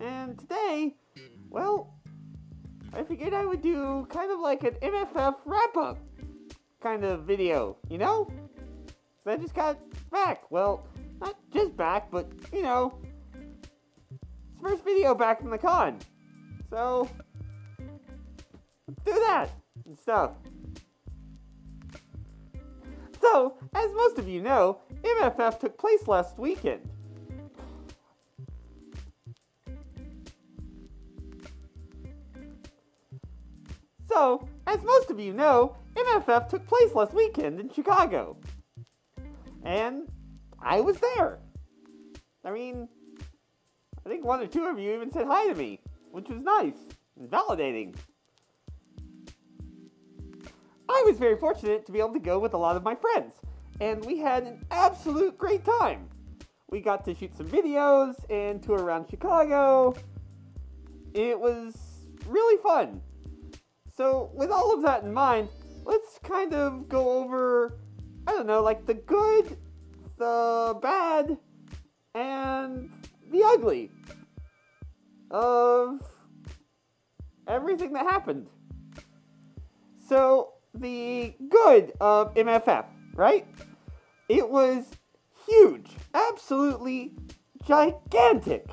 And today, well, I figured I would do kind of like an MFF wrap-up kind of video, you know? I just got back. Well, not just back, but, you know, it's the first video back from the con. So, let's do that and stuff. So, as most of you know, MFF took place last weekend. So, as most of you know, MFF took place last weekend in Chicago. And I was there. I mean, I think one or two of you even said hi to me, which was nice and validating. I was very fortunate to be able to go with a lot of my friends, and we had an absolute great time. We got to shoot some videos and tour around Chicago. It was really fun. So, with all of that in mind, let's kind of go over, I don't know, like the good, the bad, and the ugly of everything that happened. So, the good of MFF, right? It was huge, absolutely gigantic.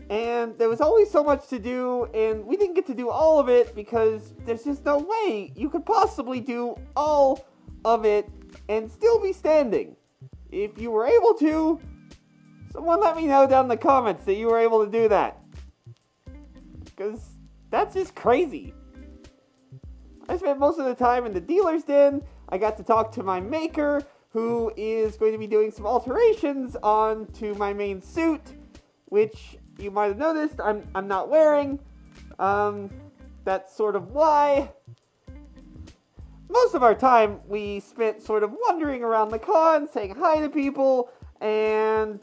And there was always so much to do, and we didn't get to do all of it because there's just no way you could possibly do all of it and still be standing. If you were able to, someone let me know down in the comments that you were able to do that. Because that's just crazy. I spent most of the time in the dealer's den. I got to talk to my maker, who is going to be doing some alterations onto my main suit, which you might have noticed I'm not wearing. That's sort of why. Most of our time we spent sort of wandering around the con, saying hi to people, and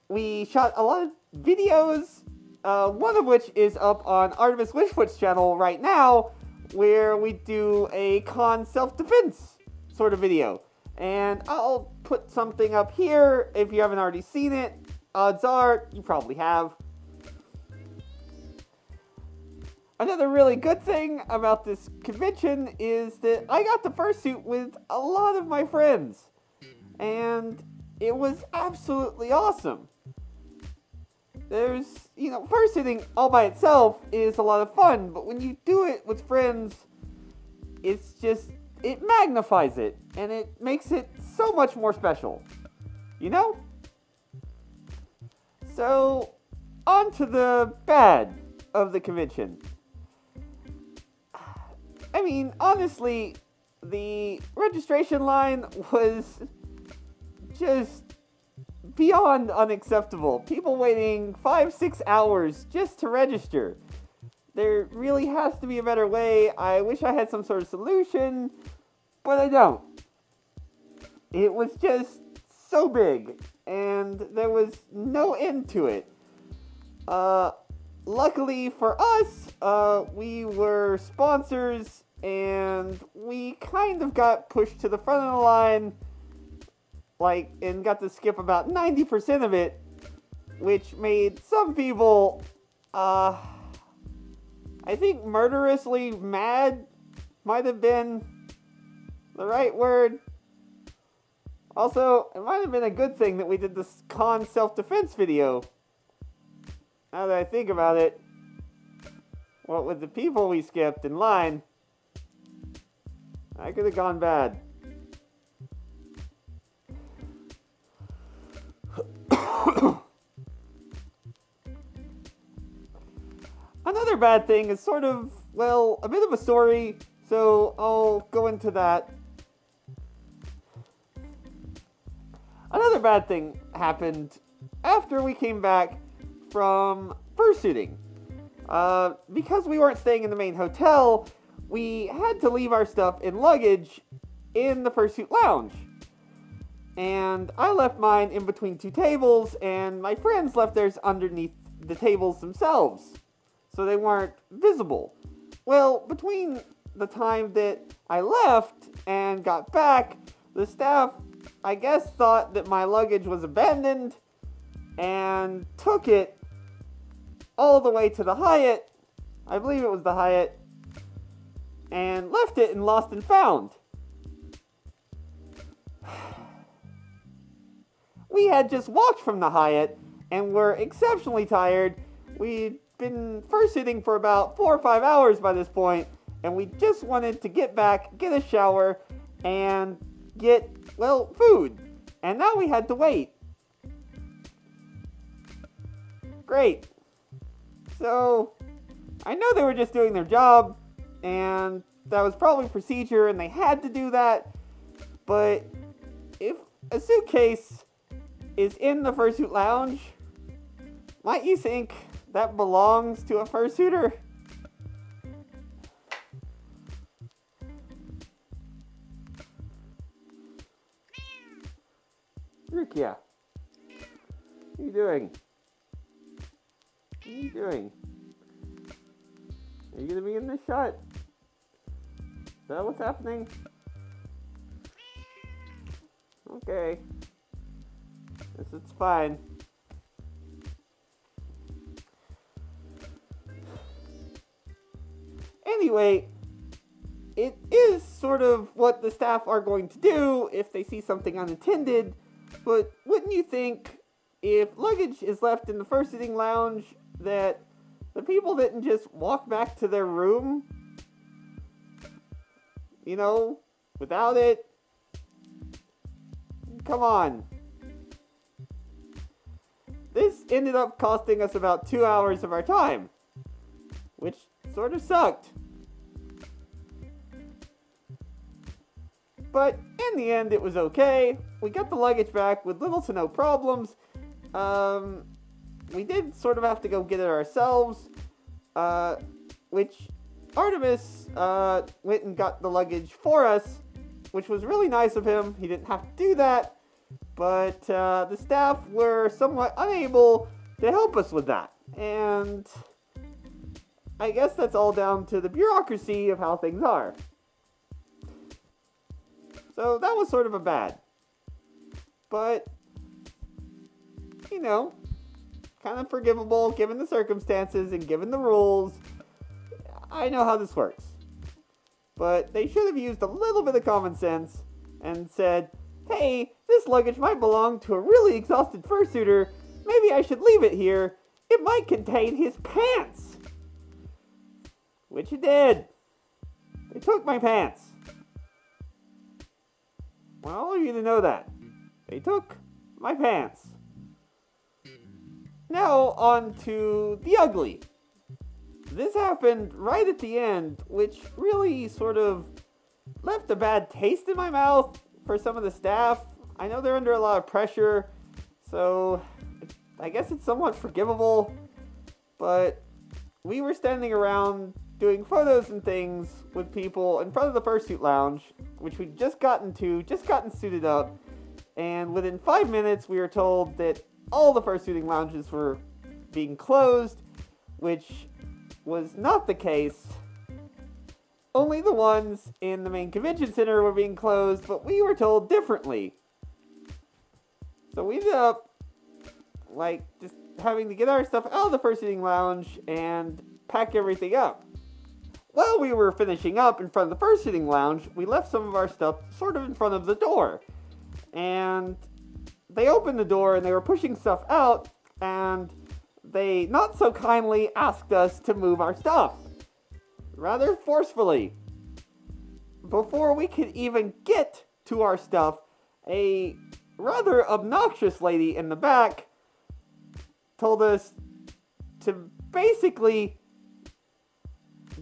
we shot a lot of videos, one of which is up on Artemis Wishfoot's channel right now, where we do a con self-defense sort of video. And I'll put something up here if you haven't already seen it. Odds are, you probably have. Another really good thing about this convention is that I got to fursuit with a lot of my friends. And it was absolutely awesome. There's, you know, fursuiting all by itself is a lot of fun, but when you do it with friends, it's just, it magnifies it, and it makes it so much more special. You know? So, on to the bad of the convention. I mean, honestly, the registration line was just beyond unacceptable. People waiting 5-6 hours just to register. There really has to be a better way. I wish I had some sort of solution, but I don't. It was just so big, and there was no end to it. Luckily for us, we were sponsors, and we kind of got pushed to the front of the line, and got to skip about 90% of it, which made some people, I think murderously mad might have been the right word. Also, it might have been a good thing that we did this con self-defense video. Now that I think about it, what with the people we skipped in line, I could have gone bad. Another bad thing is sort of, well, a bit of a story, so I'll go into that. Another bad thing happened after we came back from fursuiting. Because we weren't staying in the main hotel, we had to leave our stuff in luggage in the fursuit lounge. And I left mine in between two tables, and my friends left theirs underneath the tables themselves, so they weren't visible. Well, between the time that I left and got back, the staff, I guess, thought that my luggage was abandoned and took it all the way to the Hyatt, I believe it was the Hyatt, and left it in Lost and Found. We had just walked from the Hyatt and were exceptionally tired. We'd been fursuiting for about 4 or 5 hours by this point, and we just wanted to get back, get a shower, and get, well, food. And now we had to wait. Great. So, I know they were just doing their job, and that was probably procedure, and they had to do that. But if a suitcase is in the fursuit lounge, might you think that belongs to a fursuiter? Rukia, what are you doing? What are you doing? Are you gonna be in this shot? Is that what's happening? Okay. Guess it's fine. Anyway, it is sort of what the staff are going to do if they see something unattended, but wouldn't you think if luggage is left in the first sitting lounge that the people didn't just walk back to their room, you know, without it? Come on. This ended up costing us about 2 hours of our time, which sort of sucked. But in the end, it was okay. We got the luggage back with little to no problems. We did sort of have to go get it ourselves, which Artemis went and got the luggage for us, which was really nice of him. He didn't have to do that, but the staff were somewhat unable to help us with that. And I guess that's all down to the bureaucracy of how things are. So that was sort of a bad. But, you know, kind of forgivable given the circumstances and given the rules. I know how this works. But they should have used a little bit of common sense and said, hey, this luggage might belong to a really exhausted fursuiter. Maybe I should leave it here. It might contain his pants. Which it did. They took my pants. I want all of you to know that. They took my pants. Now on to the ugly. This happened right at the end, which really sort of left a bad taste in my mouth for some of the staff. I know they're under a lot of pressure, so I guess it's somewhat forgivable. But we were standing around doing photos and things with people in front of the fursuit lounge, which we'd just gotten suited up, and within 5 minutes we were told that all the fursuiting lounges were being closed, which was not the case. Only the ones in the main convention center were being closed, but we were told differently. So we ended up, just having to get our stuff out of the fursuiting lounge and pack everything up. While we were finishing up in front of the fursuiting lounge, we left some of our stuff sort of in front of the door. And they opened the door and they were pushing stuff out, and they not so kindly asked us to move our stuff. Rather forcefully. Before we could even get to our stuff, a rather obnoxious lady in the back told us to basically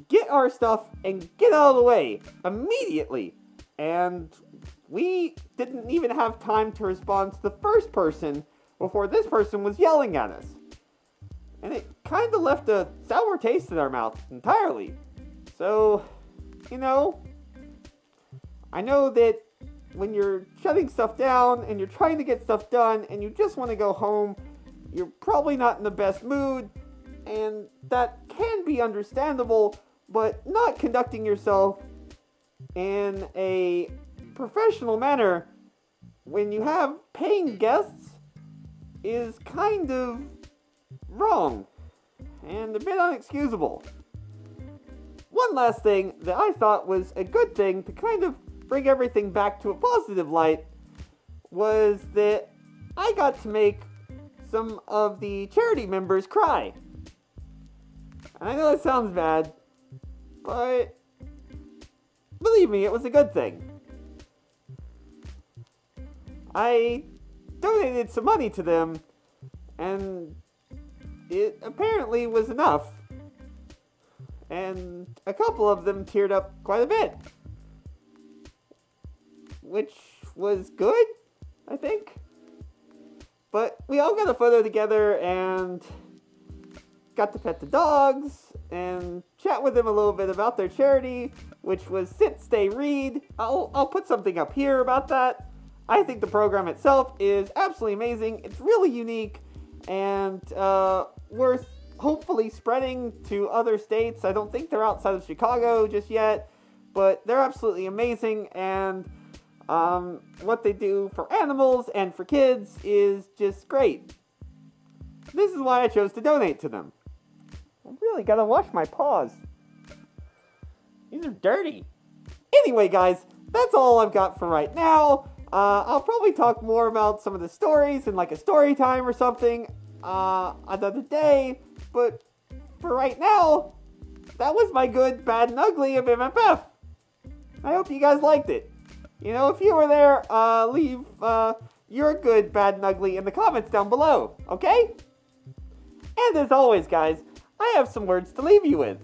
get our stuff and get out of the way immediately. And we didn't even have time to respond to the first person before this person was yelling at us. And it kind of left a sour taste in our mouth entirely. So, you know, I know that when you're shutting stuff down and you're trying to get stuff done and you just want to go home, you're probably not in the best mood, and that can be understandable, but not conducting yourself in a professional manner when you have paying guests is kind of wrong. and a bit unexcusable. One last thing that I thought was a good thing to kind of bring everything back to a positive light was that I got to make some of the charity members cry. And I know it sounds bad, but believe me, it was a good thing. I donated some money to them, and it apparently was enough. And a couple of them teared up quite a bit, which was good, I think. But we all got a photo together and got to pet the dogs and chat with them a little bit about their charity, which was Sit, Stay, Read. I'll put something up here about that. I think the program itself is absolutely amazing. It's really unique and worth hopefully spreading to other states. I don't think they're outside of Chicago just yet, but they're absolutely amazing, and what they do for animals and for kids is just great. This is why I chose to donate to them. I really gotta wash my paws. These are dirty. Anyway, guys, that's all I've got for right now. I'll probably talk more about some of the stories in like a story time or something another day, but for right now, that was my good, bad, and ugly of MFF. I hope you guys liked it. You know, if you were there, leave your good, bad, and ugly in the comments down below, okay? And as always, guys, I have some words to leave you with.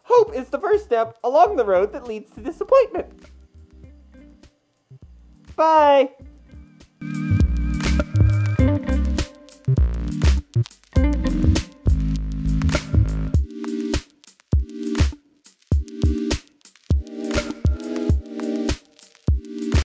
Hope is the first step along the road that leads to disappointment. Bye!